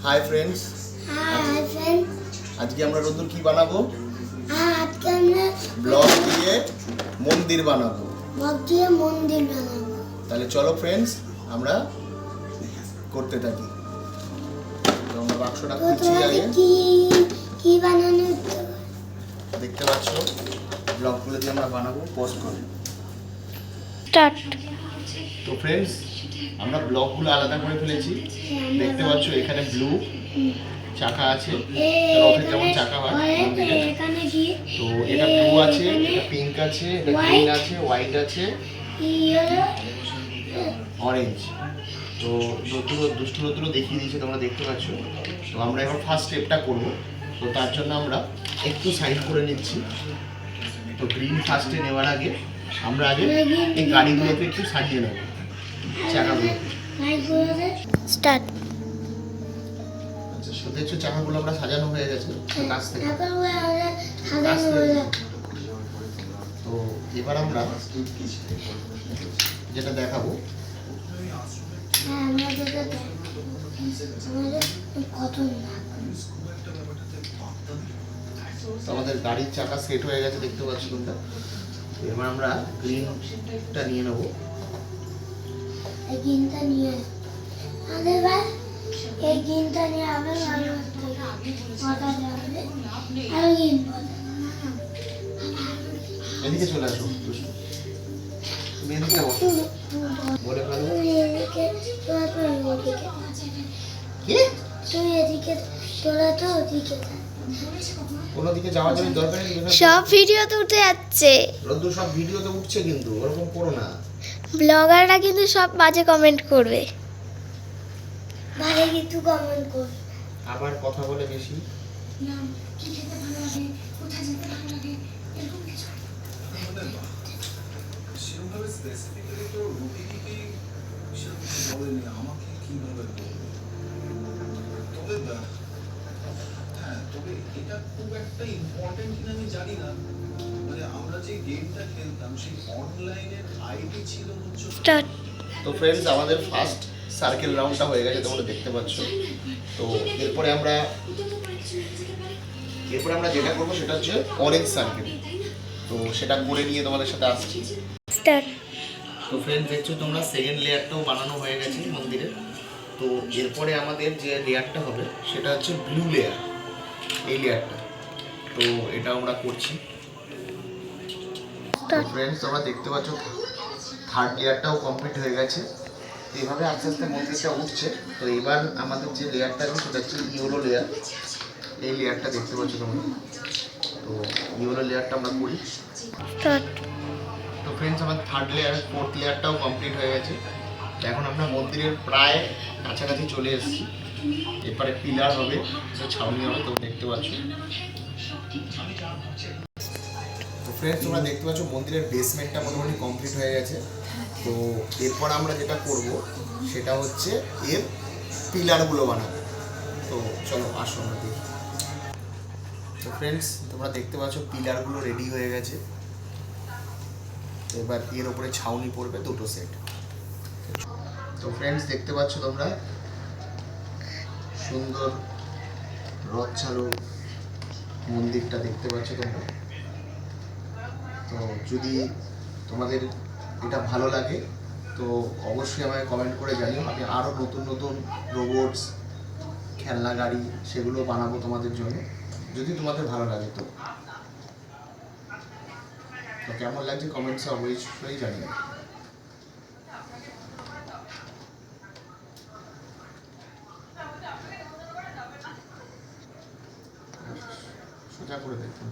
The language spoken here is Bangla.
হাই ফ্রেন্ডস, আজকে আমরা নতুন কি বানাবো? আজকে আমরা ব্লগ দিয়ে মন্দির বানাবো। তাহলে চলো ফ্রেন্ডস, আমরা করতে থাকি। তো আমরা বাক্সটা খুলছি আগে। কি বানানো দেখতে পাচ্ছ, ব্লগগুলো দিয়ে আমরা বানাবো পোস্ট করে। স্টার্ট। তো ফ্রেন্ডস, আমরা ব্লকগুলো আলাদা করে ফেলেছি। দেখতে পাচ্ছ এখানে ব্লু চাকা আছে, রথের যেমন চাকা হয়। তো এটা ব্লু আছে, এটা পিঙ্ক আছে, এটা গ্রিন আছে, হোয়াইট আছে, অরেঞ্জ। তো দুষ্টু নতুনও দেখিয়ে দিয়েছে, তোমরা দেখতে পাচ্ছ। তো আমরা এবার ফার্স্ট স্টেপটা করবো। তো তার জন্য আমরা একটু সাইড করে নিচ্ছি। তো গ্রিন ফার্স্টে নেওয়ার আগে আমরা আগে এই গাড়িগুলোকে একটু সাজিয়ে নেব, চাকাগুলো। স্টার্ট। আচ্ছা, দেখছো চাকাগুলো আমরা সাজানো হয়ে গেছে কাছ থেকে। তো এবার আমরা যেটা দেখাবো, আমাদের গাড়ির চাকা সেট হয়ে গেছে, দেখতে পাচ্ছ তোমরা। এবার আমরা গ্রিনটা নিয়ে নেবো। এদিকে চলে আসো, তুমি এদিকে বসো। বলে ফেলো। কোনো দিকে যাওয়ার জন্য দরকার নেই। সব ভিডিওতে উঠে যাচ্ছে, রোদ্দুর সব ভিডিওতে উঠছে, কিন্তু ওরকম করো না। ব্লগাররা কিন্তু সব বাজে কমেন্ট করবে, ভালো কিছু কমেন্ট করবে, আবার কথা বলে বেশি। কি খেতে ভালো লাগে, কোথায় যেতে ভালো লাগে, এরকম কিছু সেরকমভাবে স্পেসিফিক্যালি তো রুটি কি সেরকম বলেনি আমাকে কিভাবে বলবে। তবে এটা খুব একটা ইম্পর্টেন্ট কিনা আমি জানি না। মানে আমরা যে গেমটা খেলতাম সেই অনলাইনের আইডি ছিল হচ্ছে। তো ফ্রেন্ডস, আমাদের ফার্স্ট সার্কেল রাউন্ডটা হয়ে গেছে, তোমরা দেখতে পাচ্ছ। তো এরপরে আমরা যেটা করবো সেটা হচ্ছে অরেঞ্জ সার্কেল। তো সেটা করে নিয়ে তোমাদের সাথে আসছি। তো ফ্রেন্ডস, দেখছো তোমরা সেকেন্ড লেয়ারটাও বানানো হয়ে গেছে মন্দিরের। তো এরপরে আমাদের যে লেয়ারটা হবে সেটা হচ্ছে ব্লু লেয়ার, এই লেয়ারটা। তো এটা আমরা করছি। তো ফ্রেন্ডস, তোমরা দেখতে পাচ্ছ থার্ড লেয়ারটাও কমপ্লিট হয়ে গেছে। এইভাবে আস্তে আস্তে মন্দিরটা উঠছে। তো এবার আমাদের যে লেয়ারটা আছে সেটা হচ্ছে ইয়েলো লেয়ার। এই লেয়ারটা দেখতে পাচ্ছ তোমরা। তো ইয়েলো লেয়ারটা আমরা করি। তো ফ্রেন্ডস, আমার থার্ড লেয়ার ফোর্থ লেয়ারটাও কমপ্লিট হয়ে গেছে। এখন আমরা মন্দিরের প্রায় কাছাকাছি চলে এসেছি। এরপরে পিলার হবে, ছাউনি হবে। তো দেখতে পাচ্ছ। তো ফ্রেন্ডস, তোমরা দেখতে পাচ্ছ মন্দিরের বেসমেন্টটা মোটামুটি কমপ্লিট হয়ে গেছে। তো এরপর আমরা যেটা করব সেটা হচ্ছে এর পিলারগুলো বানাবো। তো চলো আসো আমরা দেখি। তো ফ্রেন্ডস, তোমরা দেখতে পাচ্ছ পিলারগুলো রেডি হয়ে গেছে। এবার এর উপরে ছাউনি পড়বে দুটো সেট। তো ফ্রেন্ডস, দেখতে পাচ্ছ তোমরা সুন্দর রথ চালু মন্দিরটা দেখতে পাচ্ছ তোমরা। তো যদি তোমাদের এটা ভালো লাগে তো অবশ্যই আমাকে কমেন্ট করে জানিও। আমি আরও নতুন নতুন রোবটস, খেলনা গাড়ি সেগুলো বানাবো তোমাদের জন্য, যদি তোমাদের ভালো লাগে। তো কেমন লাগছে কমেন্টসে অবশ্যই জানিও। সোজা করে দেখুন।